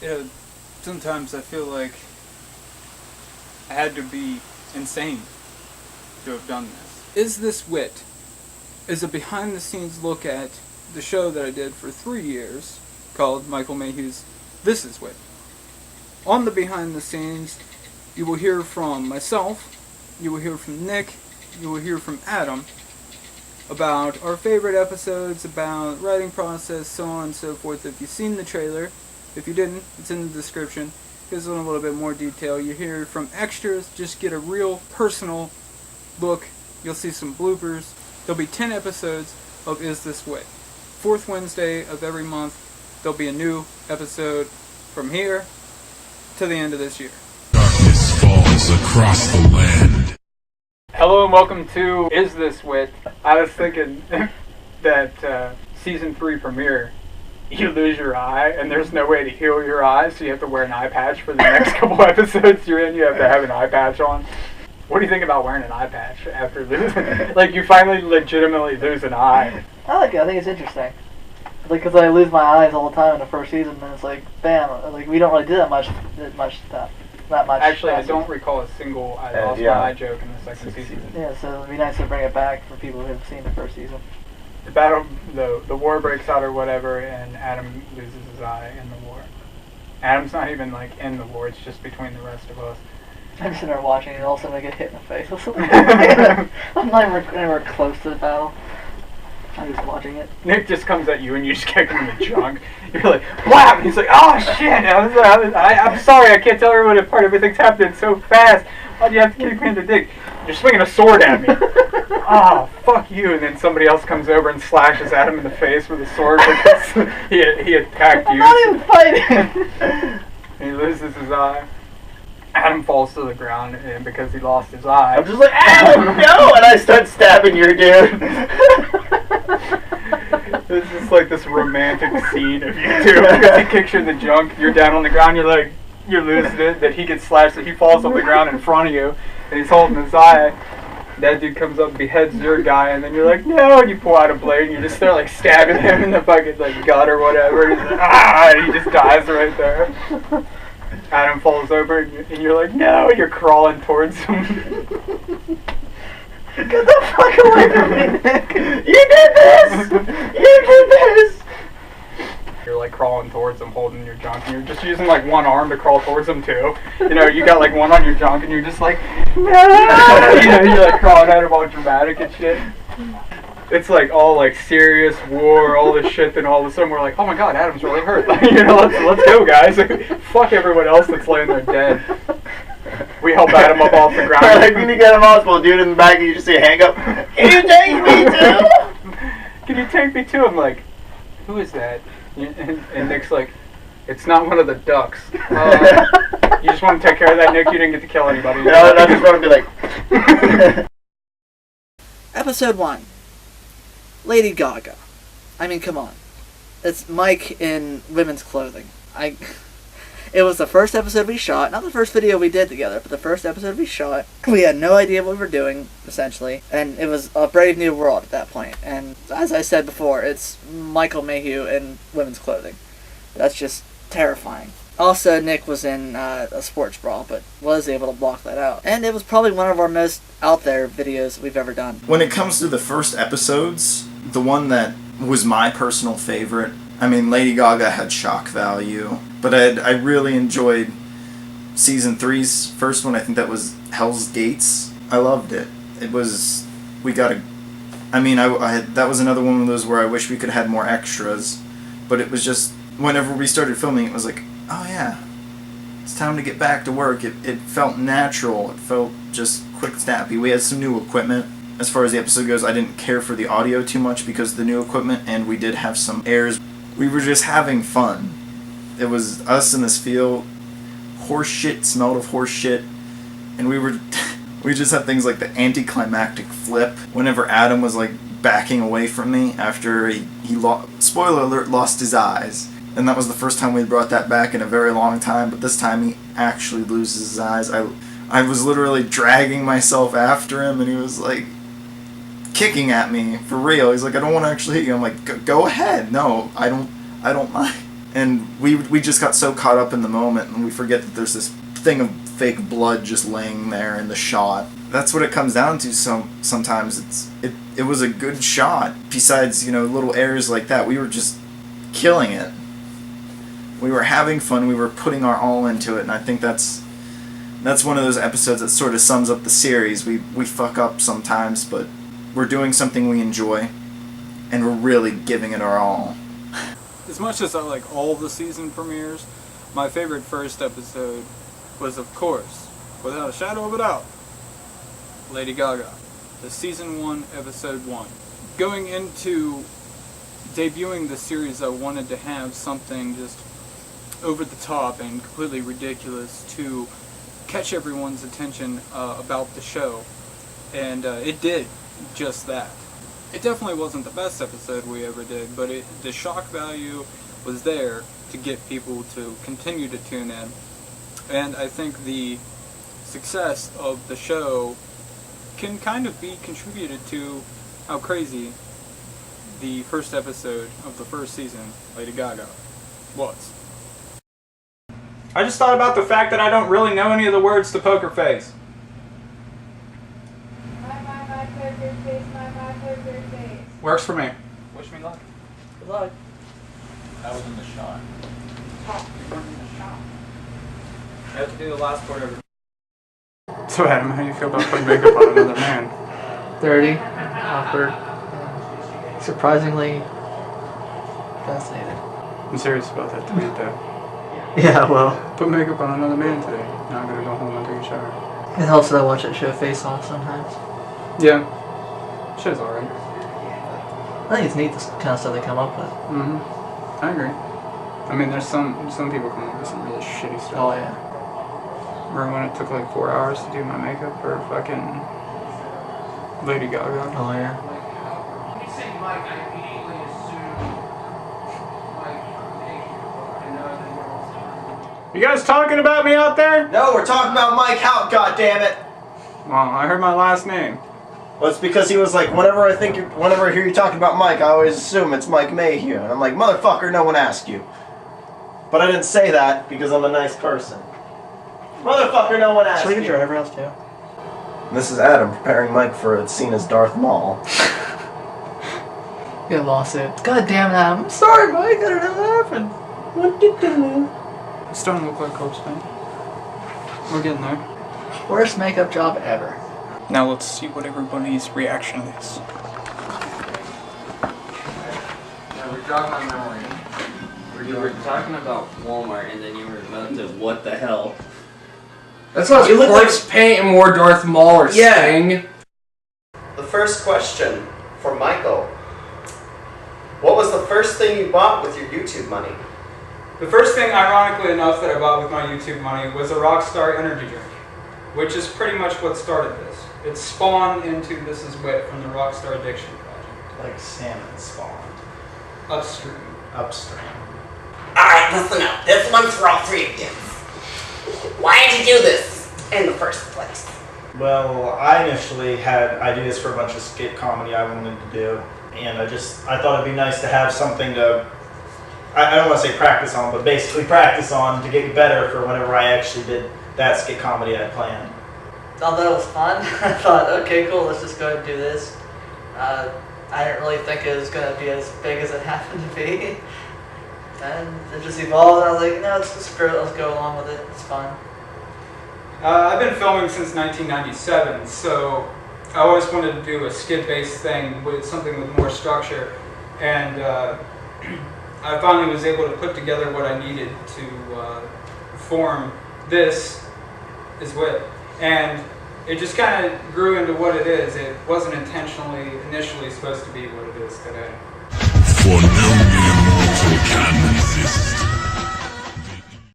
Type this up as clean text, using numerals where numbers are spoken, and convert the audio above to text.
You know, sometimes I feel like I had to be insane to have done this. Is This Wit is a behind-the-scenes look at the show that I did for 3 years called Michael Mayhew's This Is Wit. On the behind-the-scenes, you will hear from myself, you will hear from Nick, you will hear from Adam about our favorite episodes, about writing process, so on and so forth. If you've seen the trailer, if you didn't, it's in the description. Gives it a little bit more detail. You hear from extras, just get a real personal look. You'll see some bloopers. There'll be 10 episodes of Is This Wit. Fourth Wednesday of every month, there'll be a new episode from here to the end of this year. Darkness falls across the land. Hello and welcome to Is This Wit. I was thinking that season 3 premiere, you lose your eye and there's no way to heal your eye, so you have to wear an eye patch for the next couple episodes you're in. You have to have an eye patch on. What do you think about wearing an eye patch after losing? Like, you finally legitimately lose an eye. I like it. I think it's interesting. Because I lose my eyes all the time in the first season, and it's like, bam, like we don't really do that much stuff. Not much. Actually, I don't recall a single I lost my eye joke in the second season. Yeah, so it'd be nice to bring it back for people who have seen the first season. The battle, the war breaks out or whatever, and Adam loses his eye in the war. Adam's not even like in the war; it's just between the rest of us. I'm sitting there watching, and all of a sudden I get hit in the face. I'm not even anywhere close to the battle. I'm just watching it. Nick just comes at you and you just kick him in the junk. You're like, whap! And he's like, oh shit! I'm sorry, I can't tell everyone apart. Everything's happening so fast. Why do you have to kick me in the dick? You're swinging a sword at me. Oh, fuck you. And then somebody else comes over and slashes at him in the face with a sword because he attacked you. I'm not even fighting! And he loses his eye. Adam falls to the ground because he lost his eye. I'm just like, Adam, no! And I start stabbing your dude. This is like this romantic scene of you two. Because he kicks you in the junk, you're down on the ground, you're losing it, that he gets slashed, that he falls off the ground in front of you, and he's holding his eye. That dude comes up and beheads your guy, and then you're like, no, and you pull out a blade, and you just start like stabbing him in the fucking like gut or whatever, and he's like, and he just dies right there. Adam falls over, and you're like, no, and you're crawling towards him. Get the fuck away from me, Nick! You did this! You did this! You're like crawling towards him, holding your junk, and you're just using like one arm to crawl towards him too. You know, you got like one on your junk, and you're just like, no! You know, you're like crawling at him all dramatic and shit. It's like all like serious war, all this shit, then all of a sudden we're like, oh my god, Adam's really hurt. Like, you know, let's go, guys. Fuck everyone else that's laying there dead. We help Adam up off the ground. Like when you get him hospital, dude in the back, and you just see a hand go, can you take me too? Can you take me too? I'm like, who is that? And Nick's like, it's not one of the ducks. You just want to take care of that, Nick? You didn't get to kill anybody. No, I just want to be like... Episode 1. Lady Gaga. I mean, come on. It's Mike in women's clothing. It was the first episode we shot, not the first video we did together, but the first episode we shot. We had no idea what we were doing, essentially, and it was a brave new world at that point. And as I said before, it's Michael Mayhew in women's clothing. That's just terrifying. Also, Nick was in a sports bra, but was able to block that out. And it was probably one of our most out there videos we've ever done. When it comes to the first episodes, the one that was my personal favorite, I mean, Lady Gaga had shock value, but I really enjoyed season 3's first one. I think that was Hell's Gates. I loved it. It was, that was another one of those where I wish we could have had more extras, but it was just, whenever we started filming, it was like, oh yeah, it's time to get back to work. It felt natural. It felt just quick, snappy. We had some new equipment. As far as the episode goes, I didn't care for the audio too much because of the new equipment, and we did have some airs. We were just having fun. It was us in this field. Horse shit smelled of horse shit, and we just had things like the anticlimactic flip whenever Adam was like backing away from me after he spoiler alert, lost his eyes. And that was the first time we brought that back in a very long time, but this time he actually loses his eyes. I was literally dragging myself after him, and he was like kicking at me for real. He's like, I don't want to actually hit you. I'm like, go ahead. No, I don't mind. And we just got so caught up in the moment, and we forget that there's this thing of fake blood just laying there in the shot. That's what it comes down to. Sometimes it was a good shot. Besides, little errors like that, we were just killing it. We were having fun. We were putting our all into it, and I think that's one of those episodes that sort of sums up the series. We fuck up sometimes, but we're doing something we enjoy, and we're really giving it our all. As much as I like all the season premieres, my favorite first episode was, of course, without a shadow of a doubt, Lady Gaga, the season 1, episode 1. Going into debuting the series, I wanted to have something just over the top and completely ridiculous to catch everyone's attention about the show, and it did just that. It definitely wasn't the best episode we ever did, but the shock value was there to get people to continue to tune in, and I think the success of the show can kind of be contributed to how crazy the first episode of the first season, Lady Gaga, was. I just thought about the fact that I don't really know any of the words to Poker Face. My poker face, my poker face. Works for me. Wish me luck. Good luck. That was in the shot. You weren't in the shot. I have to do the last part over. So Adam, how do you feel about putting makeup on another man? Dirty, awkward, surprisingly fascinated. I'm serious about that tweet though. Yeah, well, Put makeup on another man today. Now I'm gonna go home and take a shower. it helps that I watch that show Face Off sometimes. Yeah. Show's alright. I think it's neat, the kind of stuff they come up with. I agree. I mean, there's some people come up with some really shitty stuff. Oh yeah. Remember when it took like 4 hours to do my makeup for fucking Lady Gaga? Oh yeah. When you say Mike, I immediately assume Mike Mayhew. You guys talking about me out there? No, we're talking about Mike Hout, goddammit! Well, I heard my last name. Well, it's because he was like, whenever I hear you talking about Mike, I always assume it's Mike Mayhew. And I'm like, motherfucker, no one asked you. But I didn't say that because I'm a nice person. Motherfucker, no one asked Should we you. get your eyebrows too? This is Adam preparing Mike for a scene as Darth Maul. Get a lawsuit. God damn it, Adam. I'm sorry, Mike. I don't know what happened. What did you do? It's starting to look like corpse paint. We're getting there. Worst makeup job ever. Now let's see what everybody's reaction is. Yeah, we're jogging my memory. You were talking about Walmart, and then you were about to what the hell? That's not You look corpse paint and more Darth Maul or Yeah. Sting. The first question for Michael. What was the first thing you bought with your YouTube money? The first thing, ironically enough, that I bought with my YouTube money was a Rockstar energy drink, which is pretty much what started this. It spawned into This Is Wit from the Rockstar Addiction Project. Like salmon spawned. Upstream. Upstream. Alright, listen up. This one's for all three of you. Why did you do this in the first place? Well, I initially had ideas for a bunch of skit comedy I wanted to do, and I thought it'd be nice to have something to, I don't want to say practice on, but basically practice on to get better for whenever I actually did that skit comedy I planned. Thought that was fun. I thought, okay, cool, let's just go ahead and do this. I didn't really think it was going to be as big as it happened to be. And it just evolved, and I was like, no, let's just screw it, let's go along with it, it's fun. I've been filming since 1997, so I always wanted to do a skit-based thing with something with more structure, and I finally was able to put together what I needed to form This Is Wit, and it just kind of grew into what it is. It wasn't initially supposed to be what it is today. For no mere mortal can